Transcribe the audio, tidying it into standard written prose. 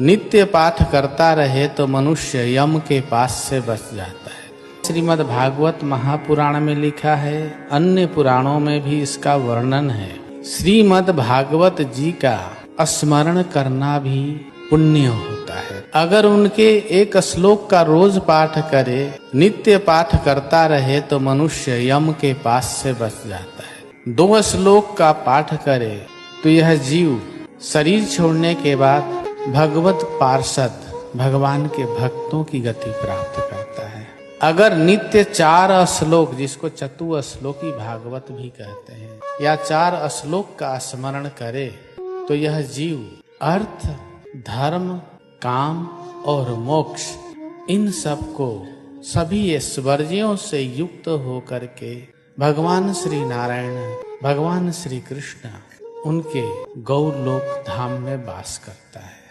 नित्य पाठ करता रहे तो मनुष्य यम के पास से बच जाता है। श्रीमद् भागवत महापुराण में लिखा है, अन्य पुराणों में भी इसका वर्णन है। श्रीमद् भागवत जी का स्मरण करना भी पुण्य होता है। अगर उनके एक श्लोक का रोज पाठ करे, नित्य पाठ करता रहे तो मनुष्य यम के पास से बच जाता है। 2 श्लोक का पाठ करे तो यह जीव शरीर छोड़ने के बाद भगवत पार्षद भगवान के भक्तों की गति प्राप्त करता है। अगर नित्य 4 श्लोक, जिसको चतुश्लोकी भागवत भी कहते हैं, या 4 श्लोक का स्मरण करे तो यह जीव अर्थ, धर्म, काम और मोक्ष, इन सब को सभी ऐश्वर्यों से युक्त होकर के भगवान श्री नारायण, भगवान श्री कृष्ण उनके गौरलोक धाम में वास करता है।